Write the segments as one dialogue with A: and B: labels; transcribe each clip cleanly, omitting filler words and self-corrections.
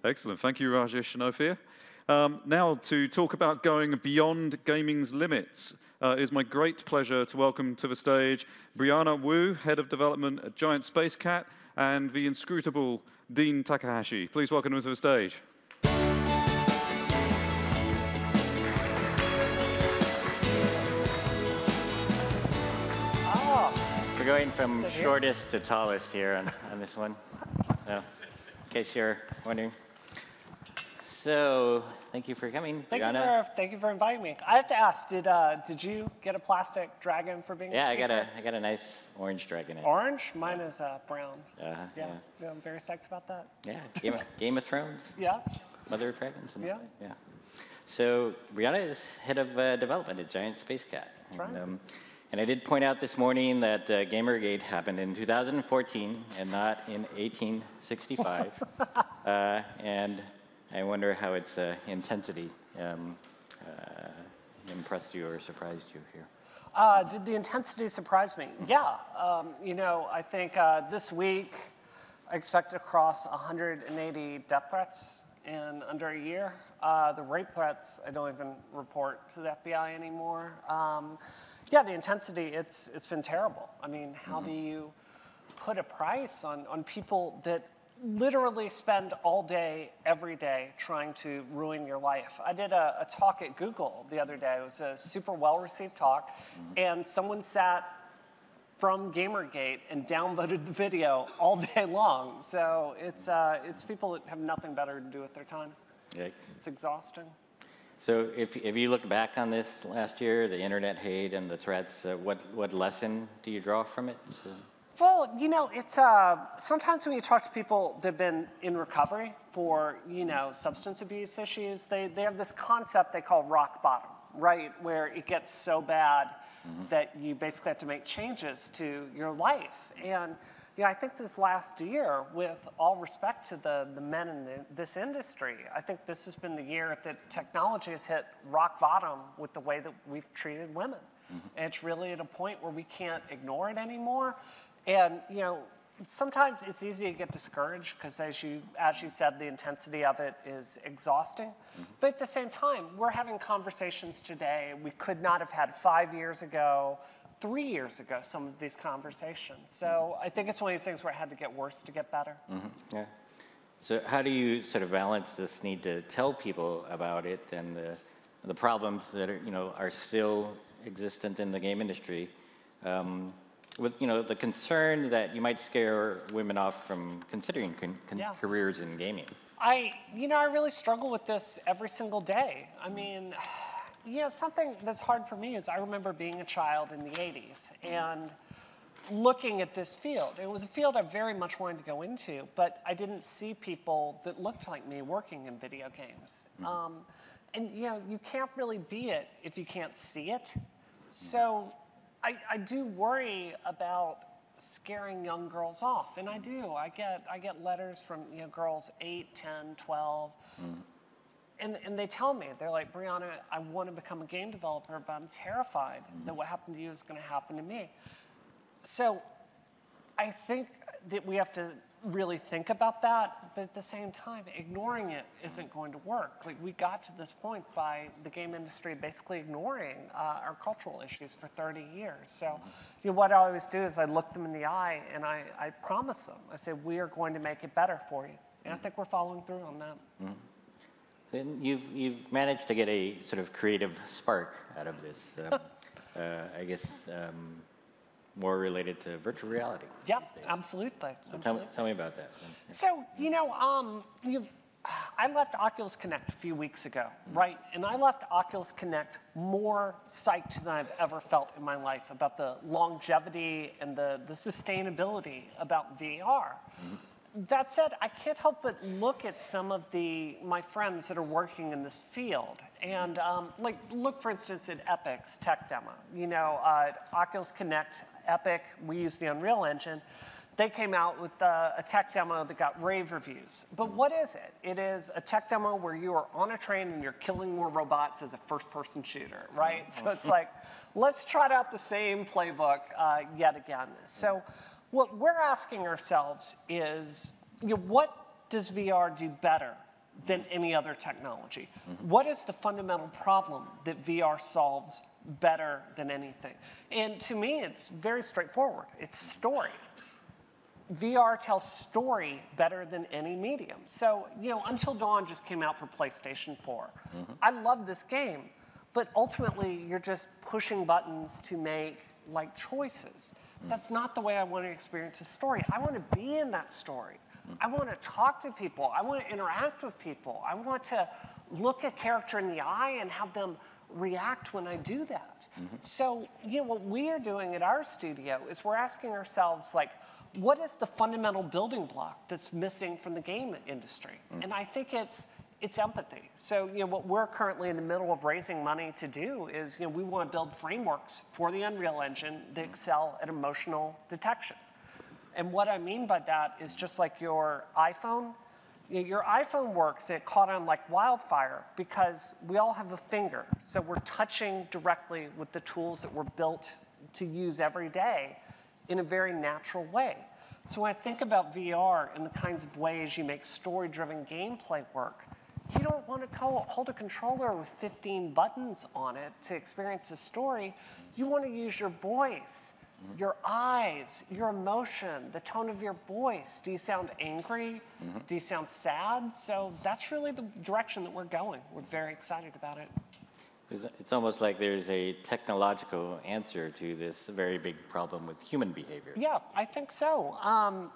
A: Excellent. Thank you, Rajesh and Ophir. Now, to talk about going beyond gaming's limits, it is my great pleasure to welcome to the stage Brianna Wu, Head of Development at Giant Spacekat, and the inscrutable Dean Takahashi. Please welcome them to the stage.
B: We're going from shortest to tallest here on this one, so in case you're wondering. So, thank you for coming, Brianna.
C: Thank you for inviting me. I have to ask, did you get a plastic dragon for being a speaker?
B: I got a nice orange dragon.
C: Orange? Mine is brown.
B: Yeah,
C: I'm very psyched about that.
B: Yeah, Game of Thrones.
C: Yeah.
B: Mother of Dragons.
C: Yeah.
B: So, Brianna is head of development at Giant Spacekat.
C: That's right.
B: And I did point out this morning that Gamergate happened in 2014 and not in 1865. And I wonder how its intensity impressed you or surprised you here.
C: Did the intensity surprise me? Yeah. I think this week I expect to cross 180 death threats in under a year. The rape threats I don't even report to the FBI anymore. Yeah, the intensity, it's been terrible. I mean, how do you put a price on people that literally spend all day, every day, trying to ruin your life? I did a talk at Google the other day. It was a super well-received talk, and someone sat from Gamergate and downvoted the video all day long. So it's people that have nothing better to do with their time.
B: Yikes.
C: It's exhausting.
B: So if you look back on this last year, the internet hate and the threats, what lesson do you draw from it?
C: Well, it's sometimes when you talk to people that have been in recovery for, substance abuse issues, they have this concept they call rock bottom, right? Where it gets so bad that you basically have to make changes to your life. And I think this last year, with all respect to the men in this industry, I think this has been the year that technology has hit rock bottom with the way that we've treated women. And it's really at a point where we can't ignore it anymore. And, sometimes it's easy to get discouraged because, as you said, the intensity of it is exhausting. But at the same time, we're having conversations today we could not have had 5 years ago, 3 years ago, some of these conversations. So I think it's one of these things where it had to get worse to get better.
B: Yeah. So how do you sort of balance this need to tell people about it and the problems that are still existent in the game industry, with the concern that you might scare women off from considering careers in gaming?
C: I really struggle with this every single day. I mean, something that's hard for me is I remember being a child in the 80s and looking at this field. It was a field I very much wanted to go into, but I didn't see people that looked like me working in video games. And you can't really be it if you can't see it. So I do worry about scaring young girls off, and I do. I get letters from girls 8, 10, 12. And they tell me, they're like, Brianna, I want to become a game developer, but I'm terrified that what happened to you is going to happen to me. So I think that we have to really think about that, but at the same time, ignoring it isn't going to work. Like, we got to this point by the game industry basically ignoring our cultural issues for 30 years. So what I always do is I look them in the eye and I promise them. I say, we are going to make it better for you. And I think we're following through on that.
B: And you've managed to get a sort of creative spark out of this, I guess more related to virtual reality.
C: Yeah, absolutely.
B: So tell me about that.
C: So, I left Oculus Connect a few weeks ago, right? And I left Oculus Connect more psyched than I've ever felt in my life about the longevity and the sustainability about VR. That said, I can't help but look at some of my friends that are working in this field. And look, for instance, at Epic's tech demo. Oculus Connect, Epic, we use the Unreal Engine. They came out with a tech demo that got rave reviews. But what is it? It is a tech demo where you are on a train and you're killing more robots as a first-person shooter, right? So it's like, let's try out the same playbook yet again. So what we're asking ourselves is, what does VR do better than any other technology. What is the fundamental problem that VR solves better than anything? And to me, it's very straightforward. It's story. VR tells story better than any medium. So, Until Dawn just came out for PlayStation 4. I love this game, but ultimately you're just pushing buttons to make choices. That's not the way I want to experience a story. I want to be in that story. I want to talk to people. I want to interact with people. I want to look a character in the eye and have them react when I do that. So, what we are doing at our studio is we're asking ourselves, what is the fundamental building block that's missing from the game industry? And I think it's empathy. So, what we're currently in the middle of raising money to do is, we want to build frameworks for the Unreal Engine that excel at emotional detection. And what I mean by that is just like your iPhone. Your iPhone works and it caught on like wildfire because we all have a finger. So we're touching directly with the tools that we're built to use every day in a very natural way. So when I think about VR and the kinds of ways you make story-driven gameplay work, you don't want to hold a controller with 15 buttons on it to experience a story. You want to use your voice, your eyes, your emotion, the tone of your voice. Do you sound angry? Do you sound sad? So that's really the direction that we're going. We're very excited about it.
B: It's almost like there's a technological answer to this very big problem with human behavior.
C: Yeah, I think so. I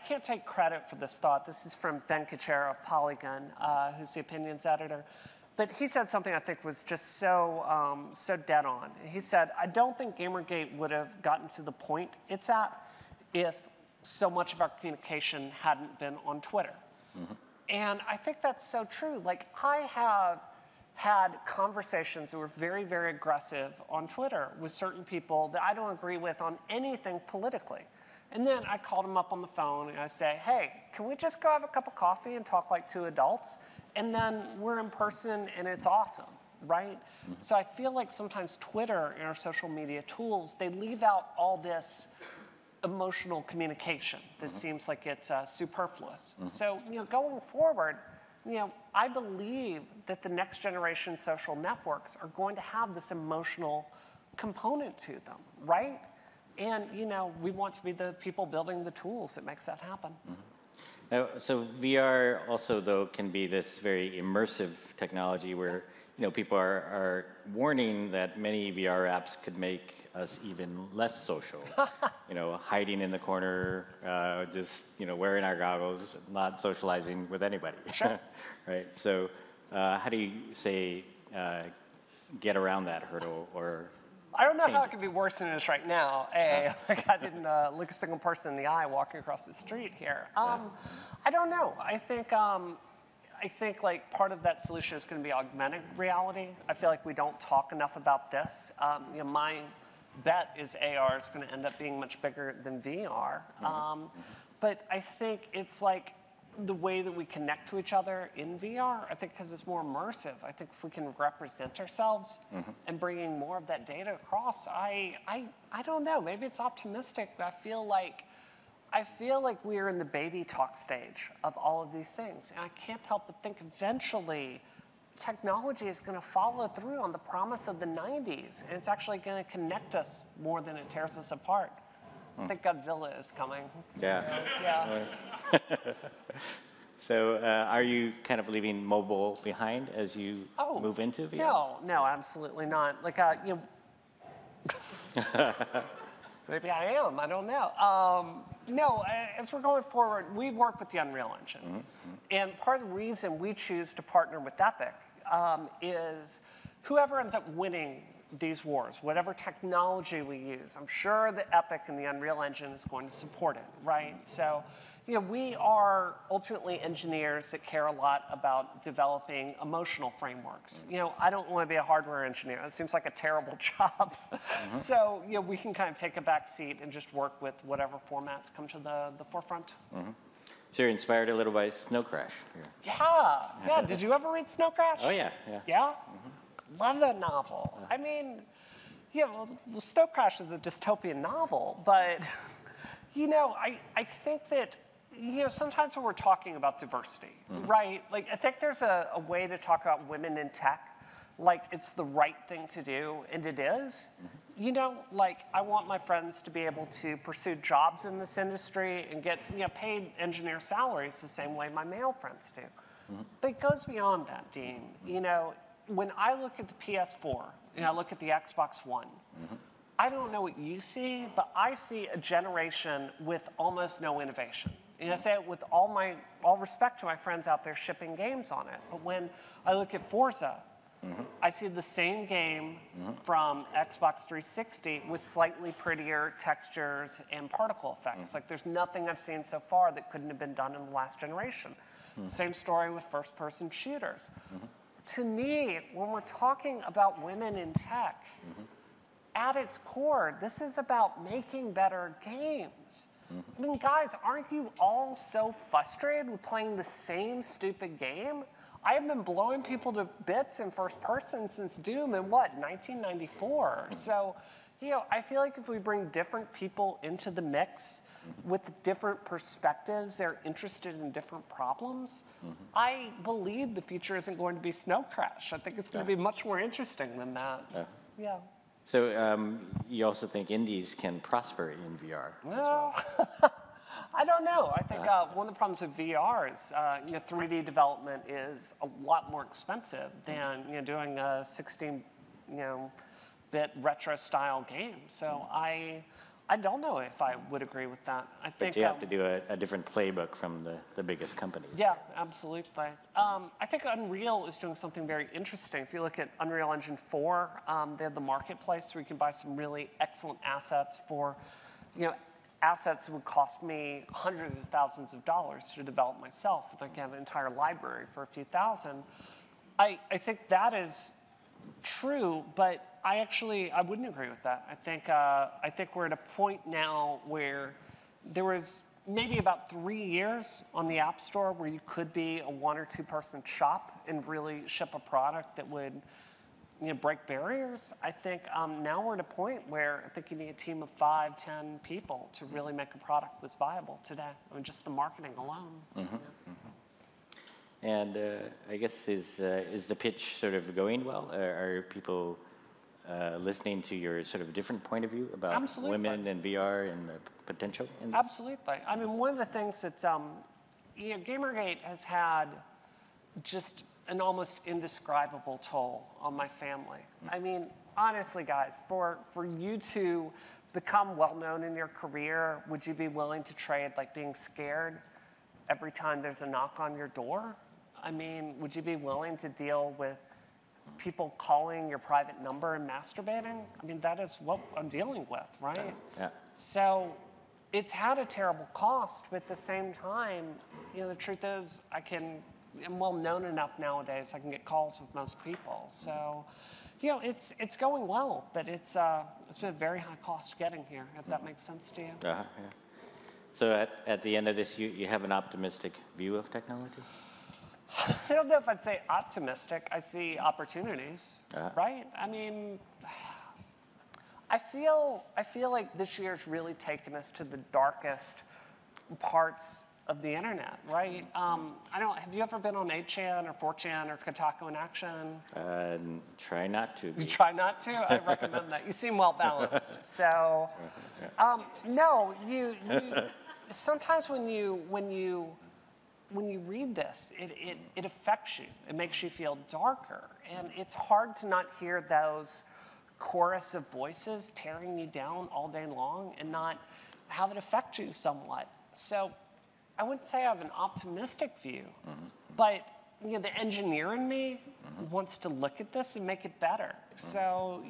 C: can't take credit for this thought. This is from Ben Kuchera of Polygon, who's the opinions editor. But he said something I think was just so dead on. He said, I don't think Gamergate would have gotten to the point it's at if so much of our communication hadn't been on Twitter. And I think that's so true. I have had conversations that were very, very aggressive on Twitter with certain people that I don't agree with on anything politically. And then I called them up on the phone and I say, hey, can we just go have a cup of coffee and talk like two adults? And then we're in person and it's awesome, right? So I feel like sometimes Twitter and our social media tools, they leave out all this emotional communication that seems like it's superfluous. So, going forward, I believe that the next generation social networks are going to have this emotional component to them, right? And, we want to be the people building the tools that makes that happen.
B: Now, so VR also, though, can be this very immersive technology where, people are warning that many VR apps could make us even less social. Hiding in the corner, just, wearing our goggles, not socializing with anybody.
C: Sure.
B: Right? So how do you say get around that hurdle or
C: I don't know how it could be worse than it is right now. I didn't look a single person in the eye walking across the street here. I don't know. I think part of that solution is going to be augmented reality. I feel like we don't talk enough about this. My bet is AR is going to end up being much bigger than VR. But I think it's like the way that we connect to each other in VR, I think because it's more immersive, I think if we can represent ourselves and bringing more of that data across, I don't know, maybe it's optimistic, but I feel like we're in the baby talk stage of all of these things. And I can't help but think eventually technology is going to follow through on the promise of the 90s, and it's actually going to connect us more than it tears us apart. I think Godzilla is coming.
B: Yeah.
C: Yeah.
B: So are you kind of leaving mobile behind as you move into VR?
C: No, absolutely not. Maybe I am, I don't know. As we're going forward, we work with the Unreal Engine. And part of the reason we choose to partner with Epic is whoever ends up winning these wars, whatever technology we use, I'm sure the Epic and the Unreal Engine is going to support it, right? So, we are ultimately engineers that care a lot about developing emotional frameworks. I don't want to be a hardware engineer. That seems like a terrible job. So, we can kind of take a back seat and just work with whatever formats come to the forefront.
B: So you're inspired a little by Snow Crash.
C: Yeah. Did you ever read Snow Crash?
B: Oh, yeah.
C: Yeah? Love that novel. I mean, Snow Crash is a dystopian novel, but, I think that sometimes when we're talking about diversity, right? Like, I think there's a way to talk about women in tech, like it's the right thing to do, and it is. Like, I want my friends to be able to pursue jobs in this industry and get paid engineer salaries the same way my male friends do. But it goes beyond that, Dean. When I look at the PS4 and I look at the Xbox One, I don't know what you see, but I see a generation with almost no innovation. And I say it with all respect to my friends out there shipping games on it. But when I look at Forza, I see the same game from Xbox 360 with slightly prettier textures and particle effects. Like, there's nothing I've seen so far that couldn't have been done in the last generation. Same story with first-person shooters. To me, when we're talking about women in tech, at its core, this is about making better games. I mean, guys, aren't you all so frustrated with playing the same stupid game? I have been blowing people to bits in first person since Doom in 1994. So, I feel like if we bring different people into the mix with different perspectives, they're interested in different problems, I believe the future isn't going to be Snow Crash. I think it's going to be much more interesting than that. Yeah.
B: So you also think indies can prosper in VR as well?
C: I don't know. I think one of the problems with VR is 3D development is a lot more expensive than doing a 16-bit retro style game. So I don't know if I would agree with that. I think
B: but you have to do a different playbook from the biggest companies.
C: Yeah, absolutely. I think Unreal is doing something very interesting. If you look at Unreal Engine 4, they have the marketplace where you can buy some really excellent assets for, assets that would cost me hundreds of thousands of dollars to develop myself. And I can have an entire library for a few thousand. I think that is true, but I wouldn't agree with that. I think we're at a point now where there was maybe about 3 years on the App Store where you could be a 1 or 2 person shop and really ship a product that would break barriers. I think now we're at a point where I think you need a team of 5, 10 people to really make a product that's viable today. I mean, just the marketing alone.
B: And I guess is the pitch sort of going well? Are people listening to your sort of different point of view about women and VR and the potential?
C: Absolutely. I mean, one of the things that's, Gamergate has had just an almost indescribable toll on my family. I mean, honestly, guys, for you to become well-known in your career, would you be willing to trade like being scared every time there's a knock on your door? I mean, would you be willing to deal with people calling your private number and masturbating? I mean, that is what I'm dealing with, right?
B: Yeah.
C: So it's had a terrible cost, but at the same time, the truth is I'm well known enough nowadays, I can get calls with most people. So, it's going well, but it's been a very high cost getting here, if that makes sense to you.
B: Yeah. So at the end of this, you have an optimistic view of technology?
C: I don't know if I'd say optimistic. I see opportunities, right? I mean, I feel like this year's really taken us to the darkest parts of the internet, right? Have you ever been on 8chan or 4chan or Kotaku in action?
B: Try not to.
C: You try not to? I recommend that. You seem well balanced. So, no, you sometimes when you read this, it affects you. It makes you feel darker. And it's hard to not hear those chorus of voices tearing you down all day long and not have it affect you somewhat. So I wouldn't say I have an optimistic view, but the engineer in me wants to look at this and make it better. So,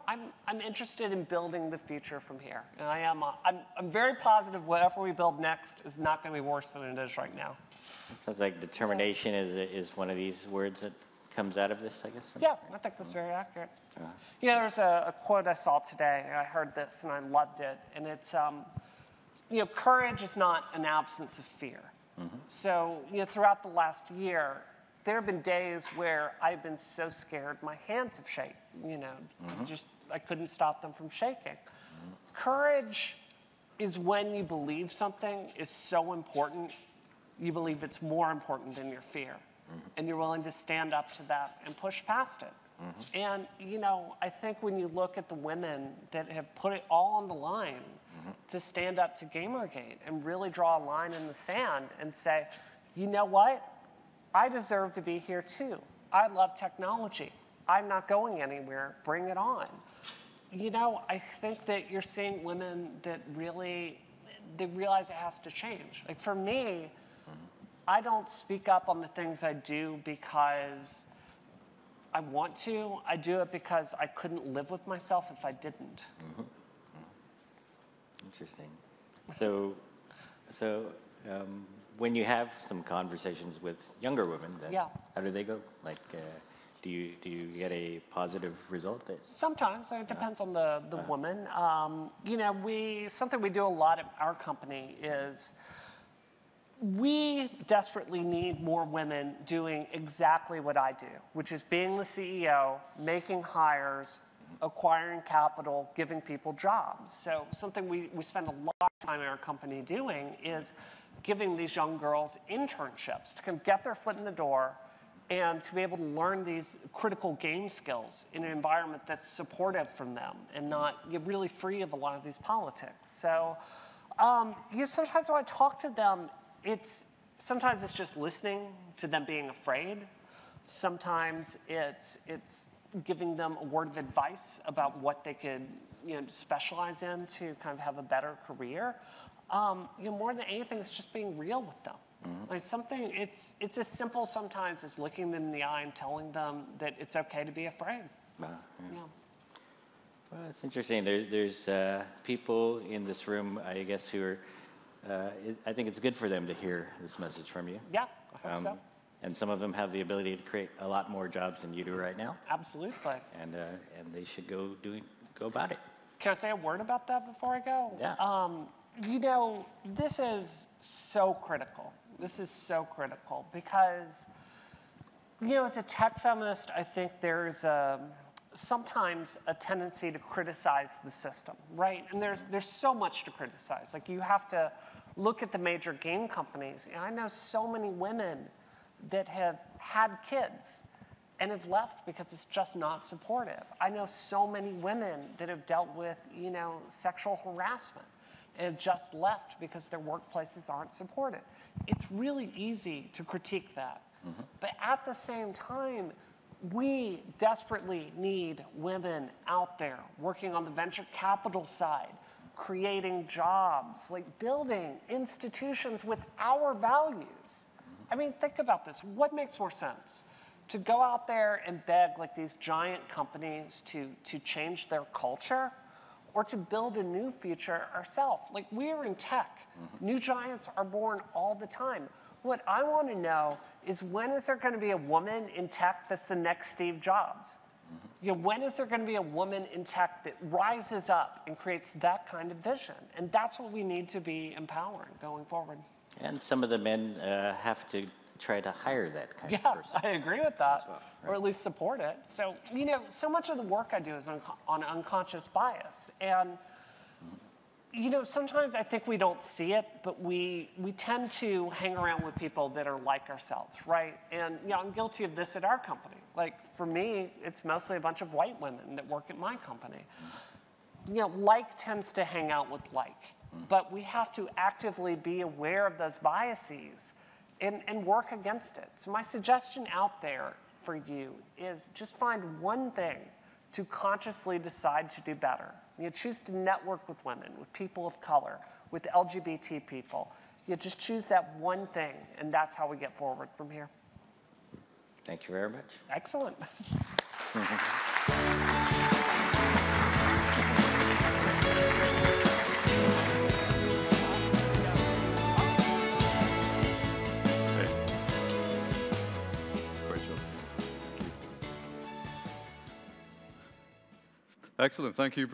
C: I'm interested in building the future from here. And I'm very positive whatever we build next is not going to be worse than it is right now.
B: It sounds like determination is one of these words that comes out of this, I guess.
C: Yeah, I think that's very accurate. There's a quote I saw today. I heard this and I loved it. And it's, courage is not an absence of fear. So, throughout the last year, there have been days where I've been so scared my hands have shaken, I couldn't stop them from shaking. Courage is when you believe something is so important, you believe it's more important than your fear. And you're willing to stand up to that and push past it. And, you know, I think when you look at the women that have put it all on the line to stand up to Gamergate and really draw a line in the sand and say, you know what? I deserve to be here too. I love technology. I'm not going anywhere. Bring it on. You know, I think that you're seeing women that really, they realize it has to change. Like for me, I don't speak up on the things I do because I want to. I do it because I couldn't live with myself if I didn't.
B: Interesting. So when you have some conversations with younger women, then how do they go? Like, do you get a positive result?
C: Sometimes. It depends on the woman. You know, something we do a lot at our company is we desperately need more women doing exactly what I do, which is being the CEO, making hires, acquiring capital, giving people jobs. So something we spend a lot of time in our company doing is giving these young girls internships to kind of get their foot in the door and to be able to learn these critical game skills in an environment that's supportive from them and not really free of a lot of these politics. So sometimes when I talk to them, sometimes it's just listening to them being afraid. Sometimes it's giving them a word of advice about what they could specialize in to kind of have a better career. More than anything, it's just being real with them. Like it's as simple sometimes as looking them in the eye and telling them that it's okay to be afraid.
B: Well, it's interesting. There's people in this room, I guess, who are, I think it's good for them to hear this message from you.
C: Yeah, I hope so.
B: And some of them have the ability to create a lot more jobs than you do right now.
C: Absolutely.
B: And they should go about it.
C: Can I say a word about that before I go?
B: Yeah.
C: This is so critical. This is so critical because, as a tech feminist, I think there's sometimes a tendency to criticize the system, right? And there's so much to criticize. Like you have to look at the major game companies. I know so many women that have had kids and have left because it's just not supportive. I know so many women that have dealt with, sexual harassment and have just left because their workplaces aren't supportive. It's really easy to critique that. But at the same time, we desperately need women out there working on the venture capital side, creating jobs, like building institutions with our values. I mean, think about this. What makes more sense? To go out there and beg like these giant companies to change their culture, or to build a new future ourselves? Like we're in tech. New giants are born all the time. What I want to know is when is there going to be a woman in tech that's the next Steve Jobs? When is there going to be a woman in tech that rises up and creates that kind of vision? And that's what we need to be empowering going forward.
B: And some of the men have to try to hire that kind of person.
C: Yeah, I agree with that,
B: well, right?
C: Or at least support it. So, so much of the work I do is on unconscious bias. And, sometimes I think we don't see it, but we tend to hang around with people that are like ourselves, right? And, I'm guilty of this at our company. Like, for me, it's mostly a bunch of white women that work at my company. Like tends to hang out with like. But we have to actively be aware of those biases and work against it. So my suggestion out there for you is just find one thing to consciously decide to do better. Choose to network with women, with people of color, with LGBT people. Just choose that one thing, and that's how we get forward from here.
B: Thank you very much.
C: Excellent.
A: Excellent. Thank you.